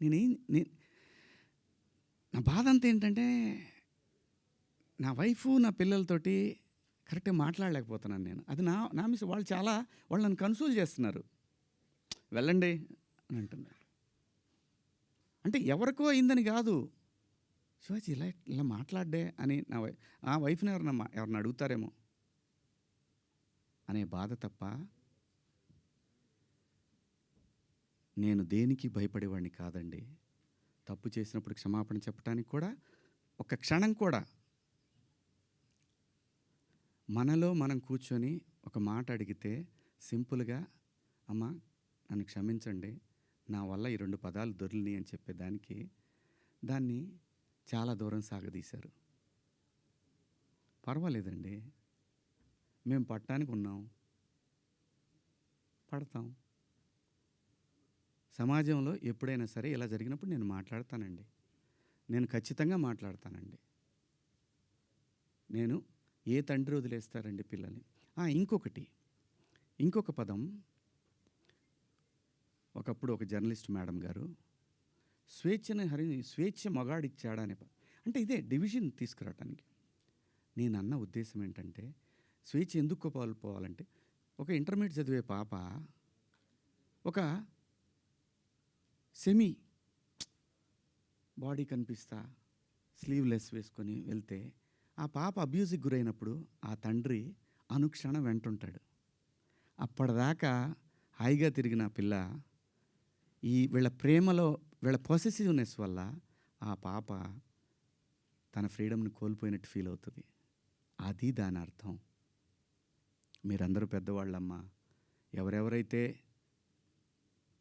నే నా బాధ అంతా ఏంటంటే నా వైఫు నా పిల్లలతోటి కరెక్ట్గా మాట్లాడలేకపోతున్నాను నేను. అది నా మిస్. వాళ్ళు నన్ను కన్సోల్ చేస్తున్నారు, వెళ్ళండి అని అంటున్నారు. అంటే ఎవరికో అయిందని కాదు, శివాజీ ఇలా మాట్లాడ్డే అని ఆ వైఫ్ని ఎవరన్నా అడుగుతారేమో అనే బాధ తప్ప నేను దేనికి భయపడేవాడిని కాదండి. తప్పు చేసినప్పుడు క్షమాపణ చెప్పడానికి కూడా ఒక క్షణం కూడా మనలో మనం కూర్చొని ఒక మాట అడిగితే సింపుల్గా, అమ్మ నన్ను క్షమించండి, నా వల్ల ఈ 2 పదాలు దొరికినాయి అని చెప్పేదానికి దాన్ని చాలా దూరం సాగదీశారు. పర్వాలేదండి, మేము పట్టడానికి ఉన్నాం, పడతాం. సమాజంలో ఎప్పుడైనా సరే ఇలా జరిగినప్పుడు నేను మాట్లాడతానండి, నేను ఖచ్చితంగా మాట్లాడతానండి. నేను ఏ తండ్రి వదిలేస్తారండి పిల్లల్ని? ఇంకొక పదం, ఒకప్పుడు ఒక జర్నలిస్ట్ మేడం గారు స్వేచ్ఛ మగాడిచ్చాడా అనే అంటే ఇదే డివిజన్ తీసుకురావటానికి. నేను అన్న ఉద్దేశం ఏంటంటే, స్వేచ్ఛ ఎందుకు కోల్పోవాలంటే, ఒక ఇంటర్మీడియట్ చదివే పాప ఒక సెమీ బాడీ కనిపిస్తా స్లీవ్లెస్ వేసుకొని వెళ్తే ఆ పాప అబ్యూజ్కి గురైనప్పుడు ఆ తండ్రి అనుక్షణం వెంటుంటాడు. అప్పటిదాకా హాయిగా తిరిగిన పిల్ల వీళ్ళ ప్రేమలో, వీళ్ళ పొసెసివ్నెస్ వల్ల ఆ పాప తన ఫ్రీడమ్ని కోల్పోయినట్టు ఫీల్ అవుతుంది. అది దాని అర్థం. మీరందరూ పెద్దవాళ్ళమ్మా, ఎవరెవరైతే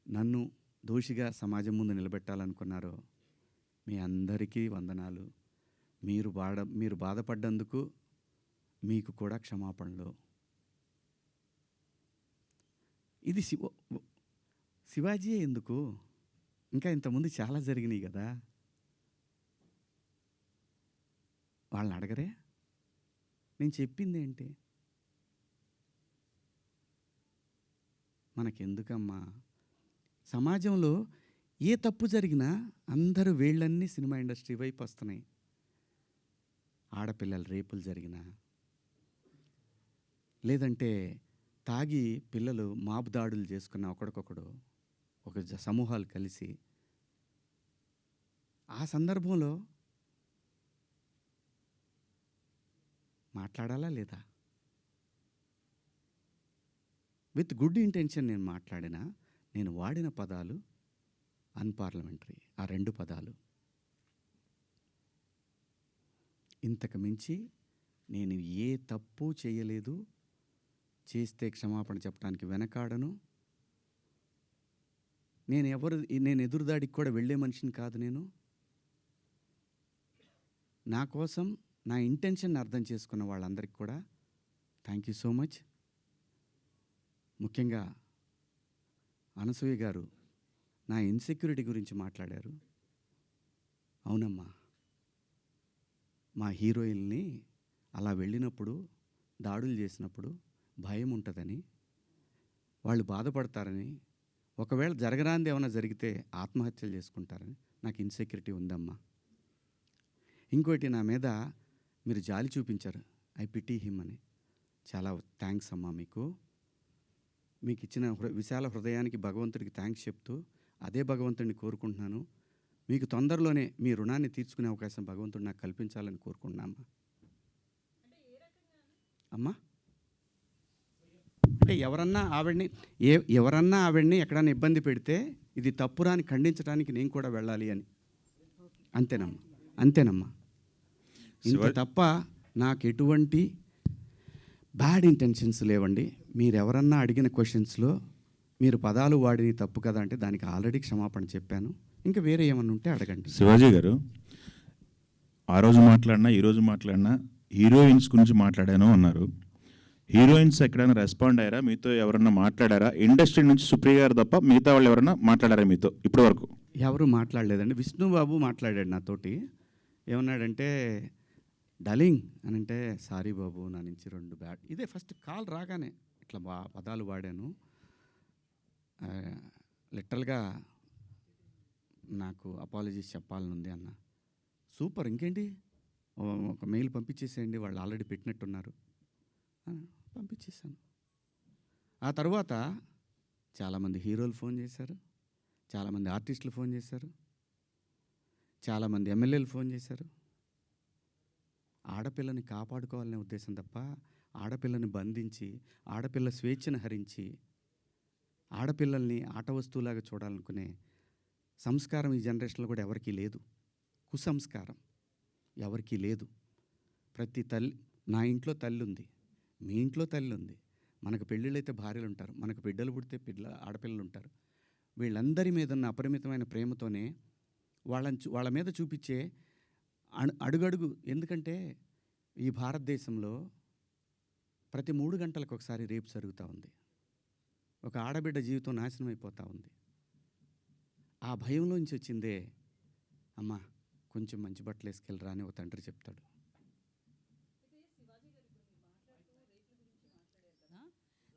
నన్ను దోషిగా సమాజం ముందు నిలబెట్టాలనుకున్నారో మీ అందరికీ వందనాలు. మీరు బాధపడ్డందుకు మీకు కూడా క్షమాపణలు. ఇది శివాజీయే ఎందుకు, ఇంకా ఇంతకుముందు చాలా జరిగినాయి కదా, వాళ్ళని అడగరే? నేను చెప్పింది ఏంటి? మనకెందుకమ్మా? సమాజంలో ఏ తప్పు జరిగినా అందరూ వేళ్ళన్నీ సినిమా ఇండస్ట్రీ వైపు వస్తున్నాయి. ఆడపిల్లల రేపులు జరిగినా, లేదంటే తాగి పిల్లలు మాబు దాడులు చేసుకున్న ఒకడికొకడు ఒక సమూహాలు కలిసి, ఆ సందర్భంలో మాట్లాడాలా లేదా? విత్ గుడ్ ఇంటెన్షన్ నేను మాట్లాడినా, నేను వాడిన పదాలు అన్పార్లమెంటరీ. ఆ 2 పదాలు. ఇంతకు మించి నేను ఏ తప్పు చేయలేదు. చేస్తే క్షమాపణ చెప్పడానికి వెనకాడను. నేను ఎదురుదాడికి కూడా వెళ్ళే మనిషిని కాదు. నా కోసం నా ఇంటెన్షన్ అర్థం చేసుకున్న వాళ్ళందరికీ కూడా థ్యాంక్ యూ సో మచ్. ముఖ్యంగా అనసూయ గారు నా ఇన్సెక్యూరిటీ గురించి మాట్లాడారు. అవునమ్మా, మా హీరోయిన్ని అలా వెళ్ళినప్పుడు, దాడులు చేసినప్పుడు భయం ఉంటుందని, వాళ్ళు బాధపడతారని, ఒకవేళ జరగరాంది ఏమైనా జరిగితే ఆత్మహత్యలు చేసుకుంటారని నాకు ఇన్సెక్యూరిటీ ఉందమ్మా. ఇంకోటి, నా మీద మీరు జాలి చూపించారు, ఐ పిటీ హిమ్ అని. చాలా థ్యాంక్స్ అమ్మా. మీకు ఇచ్చిన విశాల హృదయానికి భగవంతుడికి థ్యాంక్స్ చెప్తూ, అదే భగవంతుడిని కోరుకుంటున్నాను. మీకు తొందరలోనే మీ రుణాన్ని తీర్చుకునే అవకాశం భగవంతుడు నాకు కల్పించాలని కోరుకుంటున్నామ్మా. అమ్మా, అంటే ఎవరన్నా ఆవిడ్ని ఎక్కడన్నా ఇబ్బంది పెడితే ఇది తప్పురా అని ఖండించడానికి నేను కూడా వెళ్ళాలి అని. అంతేనమ్మా. ఇంత తప్ప నాకు ఎటువంటి బ్యాడ్ ఇంటెన్షన్స్ లేవండి. మీరెవరన్నా అడిగిన క్వశ్చన్స్లో మీరు పదాలు వాడిని తప్పు కదా అంటే దానికి ఆల్రెడీ క్షమాపణ చెప్పాను. ఇంకా వేరే ఏమన్నా ఉంటే అడగండి. శివాజీ గారు, ఆ రోజు మాట్లాడినా ఈరోజు మాట్లాడినా హీరోయిన్స్ గురించి మాట్లాడాను అన్నారు. హీరోయిన్స్ ఎక్కడైనా రెస్పాండ్ అయ్యారా? మీతో ఎవరన్నా మాట్లాడారా? ఇండస్ట్రీ నుంచి సుప్రియ గారు తప్ప మిగతా వాళ్ళు ఎవరన్నా మాట్లాడారా మీతో ఇప్పటి వరకు? ఎవరు మాట్లాడలేదండి. విష్ణుబాబు మాట్లాడాడు నాతోటి. ఏమన్నాడంటే, డలింగ్ అని అంటే, సారీ బాబు, నా నుంచి 2 బ్యాడ్. ఇదే ఫస్ట్ కాల్ రాగానే ఇట్లా పదాలు వాడాను. లిటరల్గా నాకు అపాలజీస్ చెప్పాలనుంది అన్న. సూపర్, ఇంకేంటి, ఒక మెయిల్ పంపించేసేయండి, వాళ్ళు ఆల్రెడీ పెట్టినట్టున్నారు. పంపించేశాను. ఆ తర్వాత చాలామంది హీరోలు ఫోన్ చేశారు, చాలామంది ఆర్టిస్టులు ఫోన్ చేశారు, చాలామంది ఎమ్మెల్యేలు ఫోన్ చేశారు. ఆడపిల్లని కాపాడుకోవాలనే ఉద్దేశం తప్ప ఆడపిల్లని బంధించి, ఆడపిల్ల స్వేచ్ఛను హరించి, ఆడపిల్లల్ని ఆట వస్తువులాగా చూడాలనుకునే సంస్కారం ఈ జనరేషన్లో కూడా ఎవరికీ లేదు. కుసంస్కారం ఎవరికీ లేదు. ప్రతి తల్లి, నా ఇంట్లో తల్లి ఉంది, మీ ఇంట్లో తల్లి ఉంది, మనకు పెళ్ళిళ్ళైతే భార్యలు ఉంటారు, మనకు బిడ్డలు పుడితే ఆడపిల్లలు ఉంటారు. వీళ్ళందరి మీద ఉన్న అపరిమితమైన ప్రేమతోనే వాళ్ళ మీద చూపించే అడుగడుగు. ఎందుకంటే ఈ భారతదేశంలో ప్రతి 3 గంటలకు ఒకసారి రేపు జరుగుతూ ఉంది. ఒక ఆడబిడ్డ జీవితం నాశనం అయిపోతూ ఉంది. ఆ భయంలోంచి వచ్చిందే, అమ్మ కొంచెం మంచి బట్టలు వేసుకెళ్ళరా అని ఒక తండ్రి చెప్తాడు.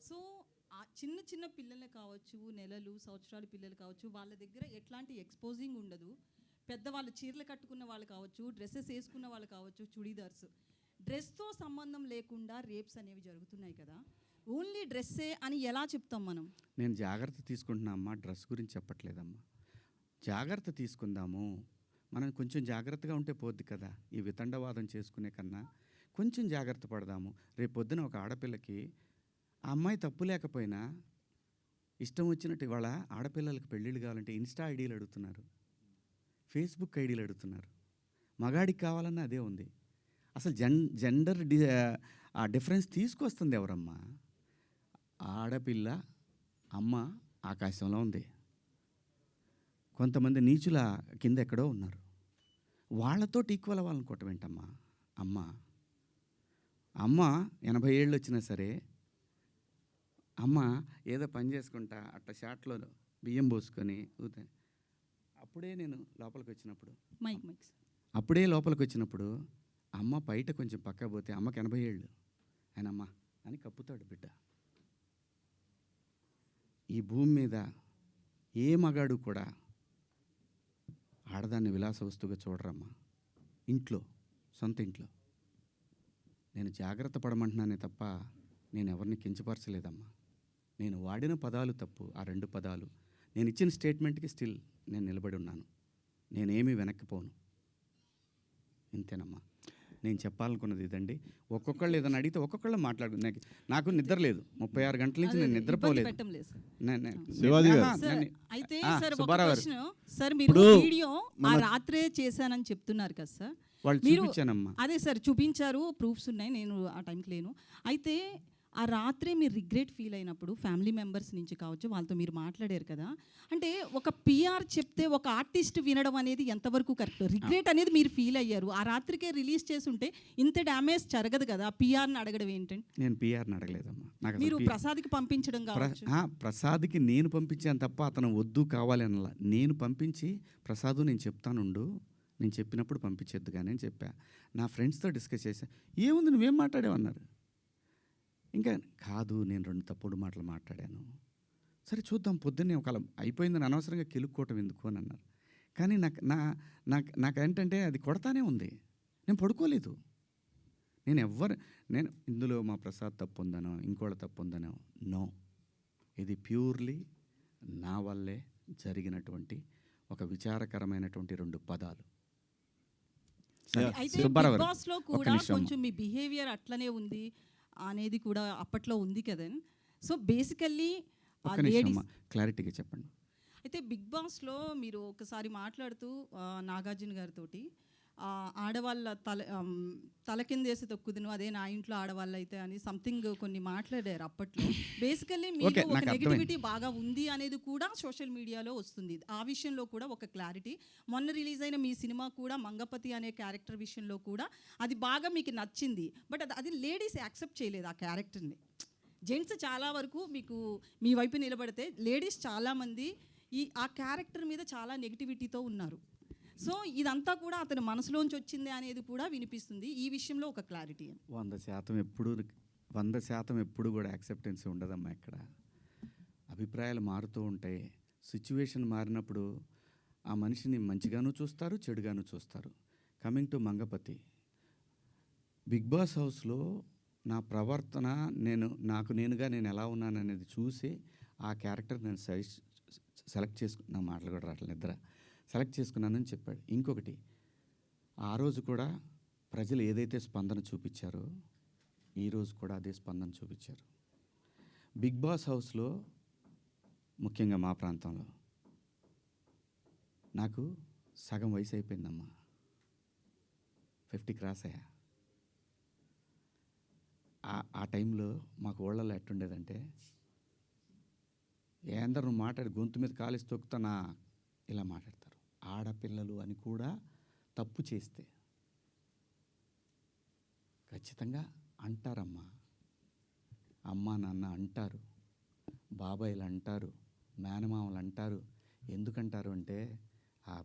సో ఆ చిన్న చిన్న పిల్లలు కావచ్చు, నెలలు సంవత్సరాల పిల్లలు కావచ్చు, వాళ్ళ దగ్గర ఎట్లాంటి ఎక్స్పోజింగ్ ఉండదు. పెద్దవాళ్ళు చీరలు కట్టుకున్న వాళ్ళు కావచ్చు, డ్రెస్సెస్ వేసుకున్న వాళ్ళు కావచ్చు, చుడీదార్స్, డ్రెస్తో సంబంధం లేకుండా రేప్స్ అనేవి జరుగుతున్నాయి కదా. ఓన్లీ డ్రెస్సే అని ఎలా చెప్తాం మనం? నేను జాగ్రత్త తీసుకుంటున్నా అమ్మా, డ్రెస్ గురించి చెప్పట్లేదమ్మా. జాగ్రత్త తీసుకుందాము, మనం కొంచెం జాగ్రత్తగా ఉంటే పోద్ది కదా. ఈ వితండవాదం చేసుకునే కన్నా కొంచెం జాగ్రత్త పడదాము. రేపు పొద్దున ఒక ఆడపిల్లకి ఆ అమ్మాయి తప్పు లేకపోయినా ఇష్టం వచ్చినట్టు ఇవాళ ఆడపిల్లలకు పెళ్ళిళ్ళు కావాలంటే ఇన్స్టా ఐడీలు అడుగుతున్నారు, ఫేస్బుక్ ఐడీలు అడుగుతున్నారు. మగాడికి కావాలన్నా అదే ఉంది. అసలు జెండర్ ఆ డిఫరెన్స్ తీసుకొస్తుంది ఎవరమ్మా? ఆడపిల్ల అమ్మ ఆకాశంలో ఉంది, కొంతమంది నీచుల కింద ఎక్కడో ఉన్నారు. వాళ్ళతో ఈక్వల్ అవ్వాలనుకోవటం ఏంటమ్మా? అమ్మ 80 ఏళ్ళు వచ్చినా సరే అమ్మ ఏదో పని చేసుకుంటా అట్లా షాట్లో బియ్యం పోసుకొని అప్పుడే నేను లోపలికి వచ్చినప్పుడు అప్పుడే లోపలికి వచ్చినప్పుడు అమ్మ బయట కొంచెం పక్క పోతే అమ్మకి 80 ఏళ్ళు, ఆయన అమ్మ అని కప్పుతాడు బిడ్డ. ఈ భూమి మీద ఏ మగాడు కూడా ఆడదాన్ని విలాస వస్తువుగా చూడరమ్మా. ఇంట్లో, సొంత ఇంట్లో. నేను జాగ్రత్త పడమంటున్నానే తప్ప నేను ఎవరిని కించపరచలేదమ్మా. నేను వాడిన పదాలు తప్పు, ఆ 2 పదాలు. నేను ఇచ్చిన స్టేట్మెంట్కి స్టిల్ నేను నిలబడి ఉన్నాను. నేనేమీ వెనక్కిపోను. ఇంతేనమ్మా నేను చెప్పాలనుకున్నది. ఇదండి. ఒక్కొక్కళ్ళు ఏదైనా అడిగితే ఒక్కొక్కళ్ళు మాట్లాడు. నాకు నిద్ర లేదు, 36 గంటల నుంచి నేను నిద్రపోలేదు. అయితే సార్ మీరు వీడియో ఆ రాత్రే చేశానని చెప్తున్నారు కదా సార్. వాళ్ళు చూపించానమ్మా. అదే సార్ చూపించారు, ప్రూఫ్స్ ఉన్నాయి, నేను ఆ టైంకి లేను. అయితే ఆ రాత్రే మీరు రిగ్రెట్ ఫీల్ అయినప్పుడు ఫ్యామిలీ మెంబర్స్ నుంచి కావచ్చు, వాళ్ళతో మీరు మాట్లాడారు కదా. అంటే ఒక పిఆర్ చెప్తే ఒక ఆర్టిస్ట్ వినడం అనేది ఎంతవరకు కరెక్ట్? రిగ్రెట్ అనేది మీరు ఫీల్ అయ్యారు, ఆ రాత్రికే రిలీజ్ చేస్తుంటే ఇంత డ్యామేజ్ జరగదు కదా. పిఆర్ని అడగడం ఏంటంటే? నేను పిఆర్ని అడగలేదమ్మా. మీరు ప్రసాద్కి పంపించడం కావచ్చు. ప్రసాద్కి నేను పంపించాను తప్ప అతను వద్దు కావాలి అనలా. నేను పంపించి ప్రసాదు నేను చెప్తానుండు, నేను చెప్పినప్పుడు పంపించేద్దు కానీ అని చెప్పా. నా ఫ్రెండ్స్తో డిస్కస్ చేశా. ఏముంది నువ్వేం మాట్లాడావన్నారు. ఇంకా కాదు, నేను 2 తప్పుడు మాటలు మాట్లాడాను. సరే చూద్దాం, పొద్దున్నే ఒకవేళ అయిపోయిందని అనవసరంగా కెలుక్కోవటం ఎందుకు అని అన్నారు. కానీ నాకేంటంటే అది కొడతానే ఉంది. నేను పడుకోలేదు. నేను ఇందులో మా ప్రసాద్ తప్పు ఉందనో ఇంకోళ్ళ తప్పు ఉందనో నో. ఇది ప్యూర్లీ నా వల్లే జరిగినటువంటి ఒక విచారకరమైనటువంటి 2 పదాలు. అయితే బిగ్ బాస్లో కూడా కొంచెం మీ బిహేవియర్ అట్లనే ఉంది అనేది కూడా అప్పట్లో ఉంది కదా. సో బేసికల్లీ క్లారిటీగా చెప్పండి. అయితే బిగ్ బాస్లో మీరు ఒకసారి మాట్లాడుతూ నాగార్జున గారితో ఆడవాళ్ళ తల కిందేసి తొక్కుదును, అదే నా ఇంట్లో ఆడవాళ్ళు అయితే అని సంథింగ్ కొన్ని మాట్లాడారు అప్పట్లో. బేసికల్లీ మీకు ఒక నెగిటివిటీ బాగా ఉంది అనేది కూడా సోషల్ మీడియాలో వస్తుంది. ఆ విషయంలో కూడా ఒక క్లారిటీ. మొన్న రిలీజ్ అయిన మీ సినిమా కూడా మంగపతి అనే క్యారెక్టర్ విషయంలో కూడా అది బాగా మీకు నచ్చింది. బట్ అది లేడీస్ యాక్సెప్ట్ చేయలేదు ఆ క్యారెక్టర్ని. జెంట్స్ చాలా వరకు మీకు మీ వైపు నిలబడితే, లేడీస్ చాలామంది ఆ క్యారెక్టర్ మీద చాలా నెగిటివిటీతో ఉన్నారు. సో ఇదంతా కూడా అతని మనసులోంచి వచ్చింది అనేది కూడా వినిపిస్తుంది. ఈ విషయంలో ఒక క్లారిటీ. 100% ఎప్పుడు కూడా యాక్సెప్టెన్స్ ఉండదమ్మా. ఇక్కడ అభిప్రాయాలు మారుతూ ఉంటాయి. సిచ్యువేషన్ మారినప్పుడు ఆ మనిషిని మంచిగాను చూస్తారు, చెడుగాను చూస్తారు. Coming to Mangapathi, Bigg Boss హౌస్లో నా ప్రవర్తన, నాకు నేనుగా నేను ఎలా ఉన్నాననేది చూసి ఆ క్యారెక్టర్ నేను సెలెక్ట్ చేసుకున్న, మాటలు కూడా రావట్లేదు, నిద్ర సెలెక్ట్ చేసుకున్నానని చెప్పాడు. ఇంకొకటి, ఆ రోజు కూడా ప్రజలు ఏదైతే స్పందన చూపించారో ఈరోజు కూడా అదే స్పందన చూపించారు. బిగ్ బాస్ హౌస్లో ముఖ్యంగా మా ప్రాంతంలో నాకు సగం వయసు అయిపోయిందమ్మా, 50 క్రాస్ అయ్యా. ఆ టైంలో మాకు ఊళ్ళలో ఎట్టుండేదంటే, ఏందరు మాట్లాడి గొంతు మీద కాలేసి తొక్కుతానా ఇలా మాట్లాడతారు. ఆడపిల్లలు అని కూడా తప్పు చేస్తే ఖచ్చితంగా అంటారమ్మా, అమ్మా నాన్న అంటారు, బాబాయిలు అంటారు, మేనమామలు అంటారు. ఎందుకంటారు అంటే ఆ